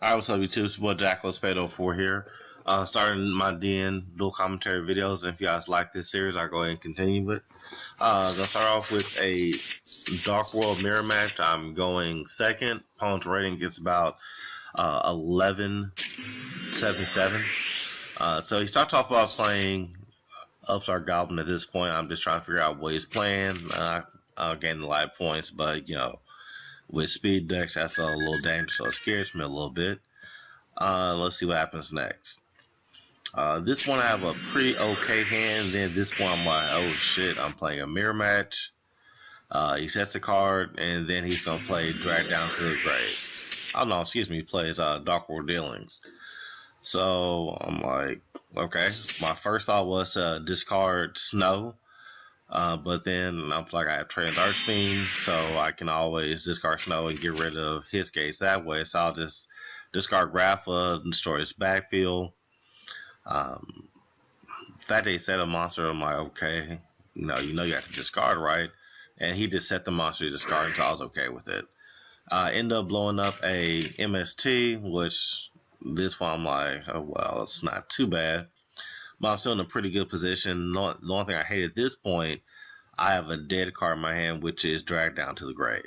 Alright, what's up YouTube? It's your boy Jackal Spado 4 here. Starting my DN dual commentary videos. And if you guys like this series, I'll go ahead and continue with. Gonna start off with a Dark World mirror match. I'm going second. Opponent's rating gets about 1177. So he starts off by playing Upstart Goblin at this point. I'm just trying to figure out what he's playing. I'll gain a lot of points, but with speed decks, that's a little dangerous, so it scares me a little bit. Let's see what happens next. This one I have a pretty okay hand. Then this one I'm like, oh shit, I'm playing a mirror match. He sets a card, and then he's gonna play Drag Down to the Grave. Oh no, excuse me, he plays Dark World Dealings. So I'm like, okay. My first thought was discard Snow. But then I'm like, I have Trans Archfiend, so I can always discard Snow and get rid of his gates that way. So I'll just discard Grapha, destroy his backfield. That they set a monster, I'm like, okay, you have to discard, right? And he just set the monster to discard, so I was okay with it. End up blowing up a MST, which this one I'm like, oh well, it's not too bad. But I'm still in a pretty good position. The only thing I hate at this point, I have a dead card in my hand, which is Drag Down to the Grave.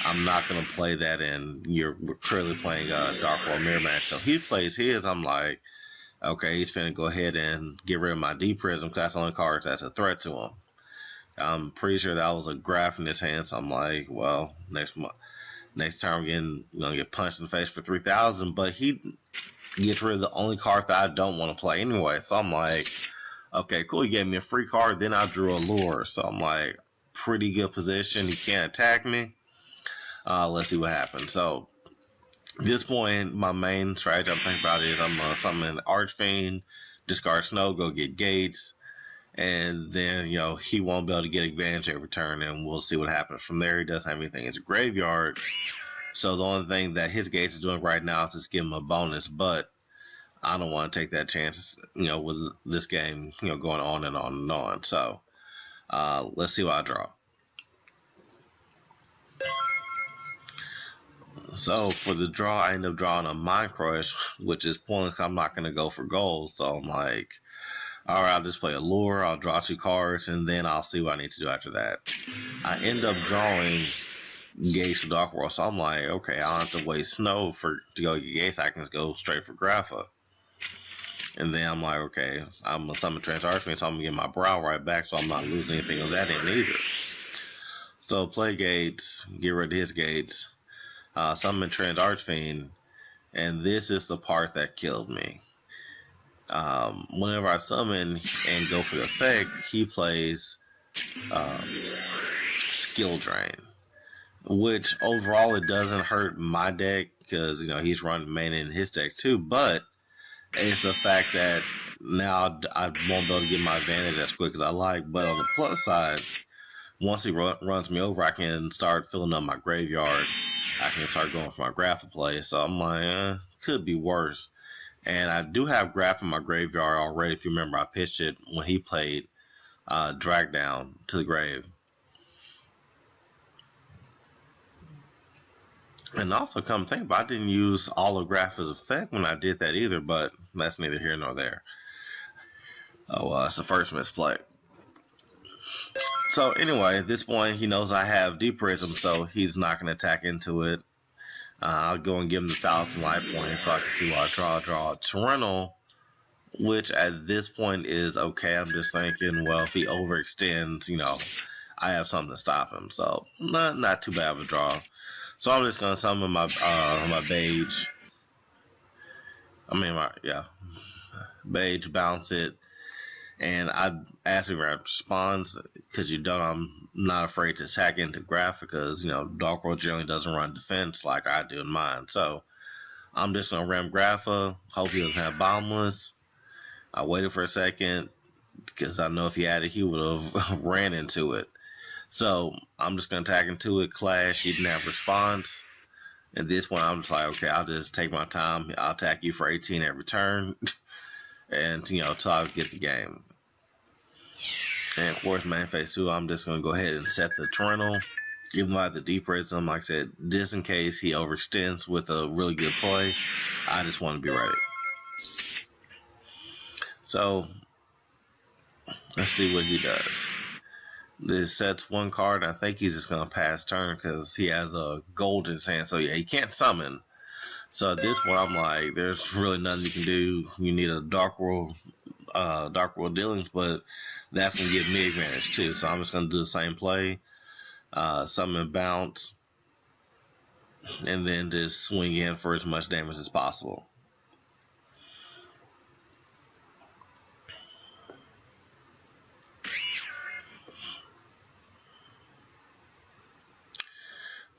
I'm not going to play that, and we're currently playing Dark World Mirror Match. So he plays his, I'm like, okay, he's finna go ahead and get rid of my D Prism, because that's the only card that's a threat to him. I'm pretty sure that was a graph in his hand, so I'm like, well, next time I'm gonna get punched in the face for 3,000, but he gets rid of the only card that I don't want to play anyway. So I'm like, okay, cool. He gave me a free card. Then I drew a lure. So I'm like, pretty good position. He can't attack me. Let's see what happens. So at this point, my main strategy I'm thinking about is I'm gonna summon Archfiend, discard Snow, go get Gates, and then he won't be able to get advantage every turn, and we'll see what happens from there. He doesn't have anything. It's a graveyard. So the only thing that his Gates is doing right now is just give him a bonus, but I don't want to take that chance, with this game, going on and on and on. So, let's see what I draw. So, for the draw, I end up drawing a Mind Crush, which is pointless. I'm not going to go for gold. So, I'm like, alright, I'll just play a lure. I'll draw 2 cards, and then I'll see what I need to do after that. I end up drawing Gates to Dark World. So, I'm like, okay, I don't have to waste Snow to go get Gates. I can just go straight for Grapha. And then I'm like, okay, I'm going to summon Trans Archfiend, so I'm going to get my brow right back, so I'm not losing anything of that end either. So play Gates, get rid of his Gates, summon Trans Archfiend, and this is the part that killed me. Whenever I summon and go for the effect, he plays Skill Drain, which overall it doesn't hurt my deck, because he's running main in his deck too, but it's the fact that now I won't be able to get my advantage as quick as I like. But on the plus side, once he runs me over, I can start filling up my graveyard. I can start going for my Grapha play. So I'm like, could be worse. And I do have Graph in my graveyard already. If you remember, I pitched it when he played Drag Down to the Grave. And also, come think about it, I didn't use all of Grapha's effect when I did that either, but that's neither here nor there. Oh, it's the first misplay. So anyway, at this point, he knows I have Deep Prism, so he's not going to attack into it. I'll go and give him the 1,000 life points so I can see what I draw. I draw a Torrential, which at this point is okay. I'm just thinking, well, if he overextends, I have something to stop him. So not too bad of a draw. So I'm just gonna summon my Beige. Beige, bounce it, and I ask him if responds, because I'm not afraid to attack into Graph, because Dark World generally doesn't run defense like I do in mine. So I'm just gonna ram Grapha. Hope he doesn't have Boundless. I waited for a second, because I know if he had it, he would have ran into it. So I'm just going to attack into it, clash, he didn't have response. At this point, I'm just like, okay, I'll just take my time. I'll attack you for 18 every turn. And, until I get the game. And of course, main phase 2, I'm just going to go ahead and set the Torrential. Even though I have the deep prism, like I said, just in case he overextends with a really good play, I just want to be ready. So let's see what he does. This sets one card. I think he's just gonna pass turn because he has a gold in his hand. So yeah, he can't summon. So at this point, I'm like, there's really nothing you can do. You need a Dark World dealings, but that's gonna give me advantage too. So I'm just gonna do the same play, summon bounce, and then just swing in for as much damage as possible.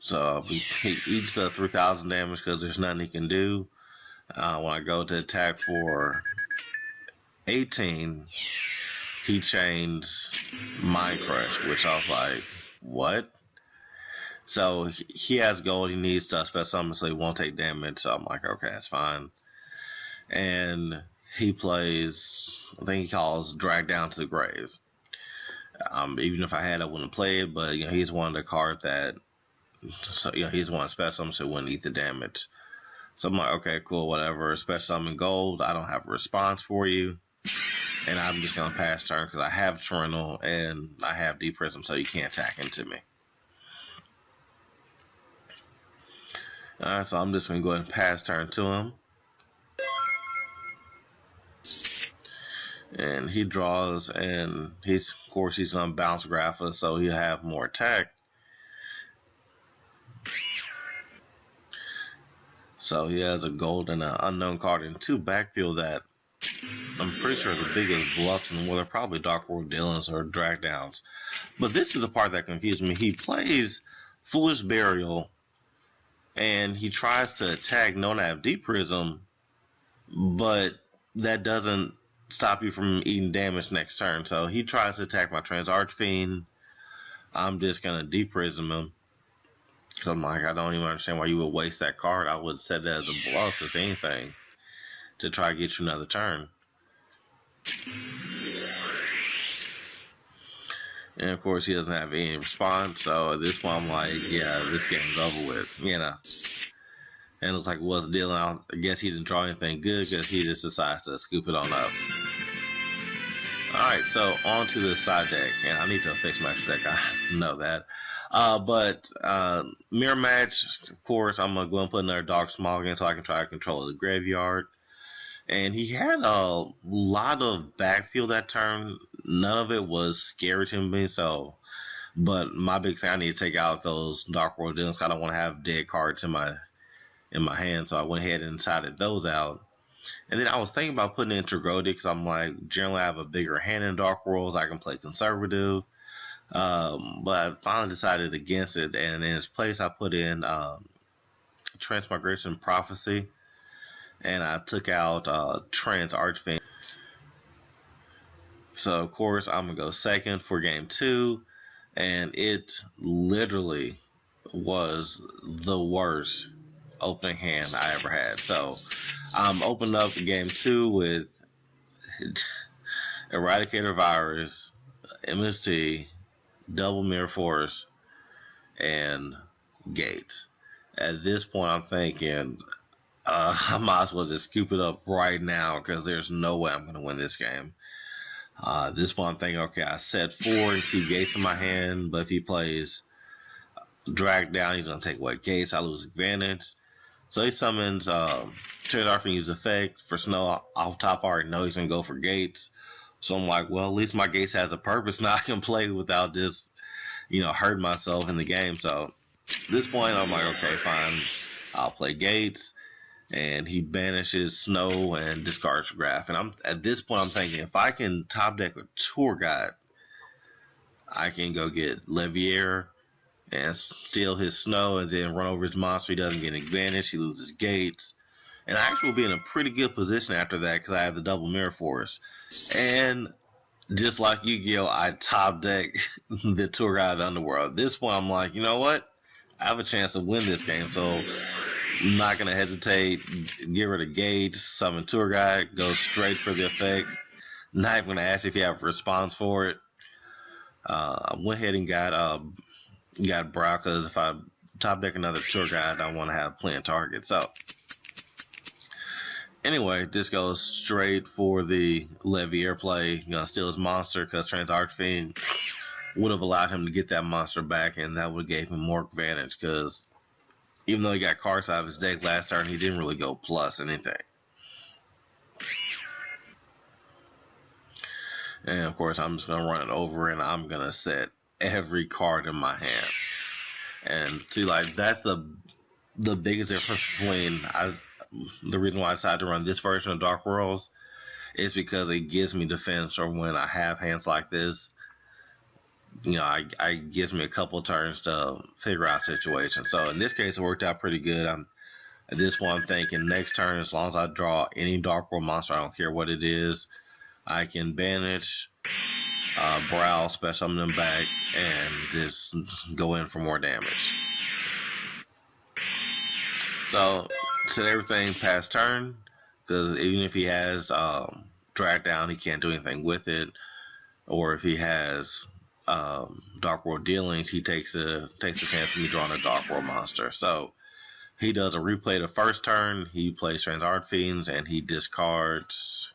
So he eats the 3,000 damage because there's nothing he can do. When I go to attack for 18, he chains Mind Crush, which I was like, what? So he has gold. He needs to special summon, so he won't take damage. So I'm like, okay, that's fine. And he plays, I think he calls Drag Down to the Graves. Even if I had, I wouldn't play it, but he's one of the cards that, so he's one special summon, so he wouldn't eat the damage. So I'm like, okay, cool, whatever. Special summon gold. I don't have a response for you. And I'm just going to pass turn because I have Torrential and I have Deep Prism, so you can't attack into me. Alright, so I'm just going to go ahead and pass turn to him. And he draws, and of course he's going to bounce Grapha, so he'll have more attack. So he has a gold and an unknown card in 2 backfield that I'm pretty sure is the biggest bluffs in the world. They're probably Dark World Dealings or Drag Downs. But this is the part that confused me. He plays Foolish Burial, and he tries to attack knowing I have Deep Prism, but that doesn't stop you from eating damage next turn. So he tries to attack my Trans Archfiend. I'm just going to Deep Prism him. So I'm like, I don't even understand why you would waste that card. I would set that as a bluff, if anything, to try to get you another turn. And of course, he doesn't have any response. So at this point, I'm like, yeah, this game's over with, And it looks like it was dealing out. I guess he didn't draw anything good because he just decides to scoop it on up. Alright, so on to the side deck. And I need to fix my extra deck, I know that. But mirror match, of course, I'm going to go and put another Dark Small again so I can try to control the graveyard. And he had a lot of backfield that turn. None of it was scary to me. But my big thing, I need to take out those Dark World Dealings. I don't want to have dead cards in my hand. So I went ahead and decided those out. And then I was thinking about putting in Tragodi because I'm like, generally I have a bigger hand in Dark Worlds. I can play conservative. But I finally decided against it. And in its place, I put in Transmigration Prophecy. And I took out Trans Archfiend. So of course I'm gonna go second for game 2, and it literally was the worst opening hand I ever had. So I'm opening up game 2 with Eradicator Virus, MST, Double Mirror Force, and Gates. At this point, I'm thinking I might as well just scoop it up right now because there's no way I'm going to win this game. This one I'm thinking, okay, I set 4 and keep Gates in my hand, but if he plays Drag Down, he's going to take away Gates. I lose advantage. So he summons Trade Off and use effect for Snow off top. I already know he's going to go for Gates. So I'm like, well, at least my Gates has a purpose. Now I can play without just, hurting myself in the game. So at this point, I'm like, okay, fine. I'll play Gates. And he banishes Snow and discards Graph. And at this point, I'm thinking, if I can top deck a Tour Guide, I can go get Levier and steal his Snow and then run over his monster. He doesn't get an advantage. He loses Gates. And I actually will be in a pretty good position after that because I have the double Mirror Force. And just like Yu-Gi-Oh, I top deck the Tour Guide of the Underworld. At this point, I'm like, you know what? I have a chance to win this game. So I'm not going to hesitate, get rid of Gates, summon Tour Guide, go straight for the effect. Not even going to ask if you have a response for it. I went ahead and got You got Brow, because if I top deck another tour guide, I want to have plenty of targets. So, anyway, this goes straight for the Levier play. You're going to steal his monster, because Trans Archfiend would have allowed him to get that monster back, and that would have gave him more advantage, because even though he got cards out of his deck last turn, he didn't really go plus anything. And of course, I'm just going to run it over, and I'm going to set every card in my hand. And see, like, that's the biggest difference between the reason why I decided to run this version of Dark Worlds is because it gives me defense, or when I have hands like this, you know, I gives me a couple turns to figure out situations. So in this case, it worked out pretty good. At this point, I'm thinking next turn, as long as I draw any Dark World monster, I don't care what it is, I can banish, Brow, special summon them back, and just go in for more damage. So set everything past turn, because even if he has drag down, he can't do anything with it. Or if he has Dark World dealings, he takes a chance of me drawing a Dark World monster. So he does a replay the first turn. He plays Trans Archfiends, and he discards,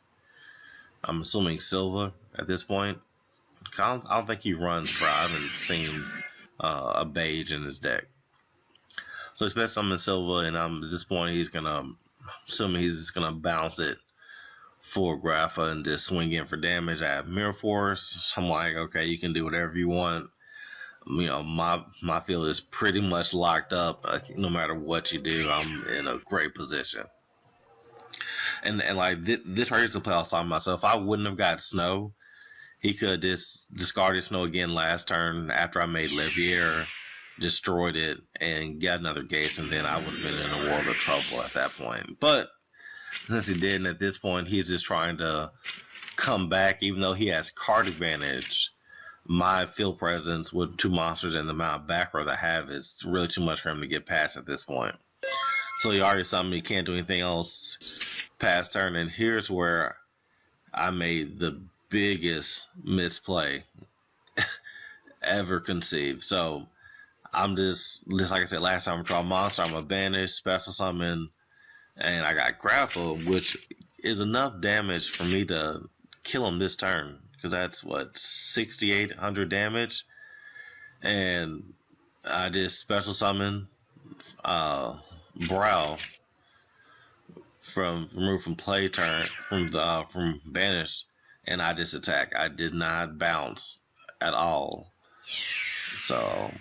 I'm assuming, Silva at this point. I don't think he runs Brow. I haven't seen a beige in his deck. So expect summon Silva, and at this point he's just gonna bounce it for Grapha and just swing in for damage. I have Mirror Force. I'm like, okay, you can do whatever you want. You know, my field is pretty much locked up. No matter what you do, I'm in a great position. And like this right here is the play I was talking about. So if I wouldn't have got Snow, he could just discarded Snow again last turn after I made Levier, destroyed it, and got another Gates, and then I would have been in a world of trouble at that point. But since he didn't, at this point, he's just trying to come back, even though he has card advantage. My field presence with 2 monsters and the amount of back row that I have is really too much for him to get past at this point. So he already summoned me, can't do anything else past turn, and here's where I made the biggest misplay ever conceived. So I'm just like I said last time, I draw a monster, I'm a banish, special summon, and I got Grapple, which is enough damage for me to kill him this turn, because that's what, 6,800 damage. And I just special summon Brow from removed from play turn from banished, and I just attack. I did not bounce at all. So,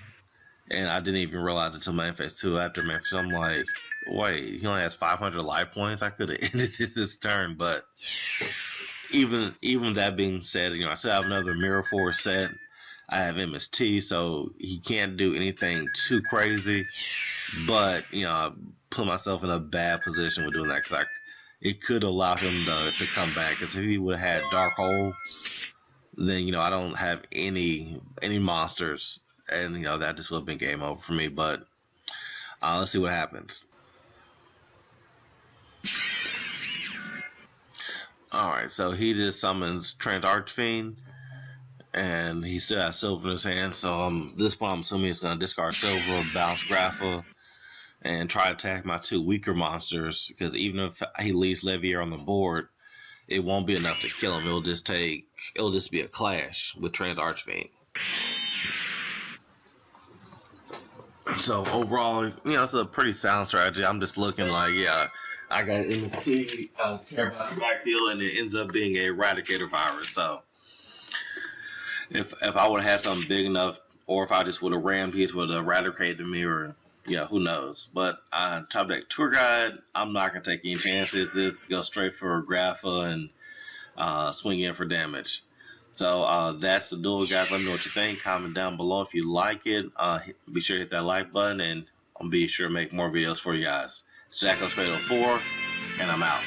and I didn't even realize it until main phase 2. After main phase 2, I'm like, wait, he only has 500 life points. I could have ended this turn. But even that being said, you know, I still have another Mirror Force set. I have MST, so he can't do anything too crazy. But, you know, I put myself in a bad position with doing that, because it could allow him to come back. Because if he would have had Dark Hole, then, you know, I don't have any monsters, and, you know, that just would have been game over for me. But let's see what happens. Alright, so he just summons Trans Archfiend, and he still has Silver in his hand. So this point, I'm assuming he's going to discard Silver, bounce Grapha, and try to attack my 2 weaker monsters, because even if he leaves Levier on the board, it won't be enough to kill him. It'll just be a clash with Trans Archfiend. So overall, you know, it's a pretty sound strategy. I'm just looking like, yeah, I got MST, care about the backfield, and it ends up being a Eradicator virus. So if I would have had something big enough, or if I just would have rammed, he would have eradicated me, or, yeah, who knows. But top deck tour guide, I'm not gonna take any chances. Just go straight for Grapha and swing in for damage. So that's the duel, guys. Let me know what you think. Comment down below if you like it. Be sure to hit that like button, and I'll be sure to make more videos for you guys. It's Jack 4, and I'm out.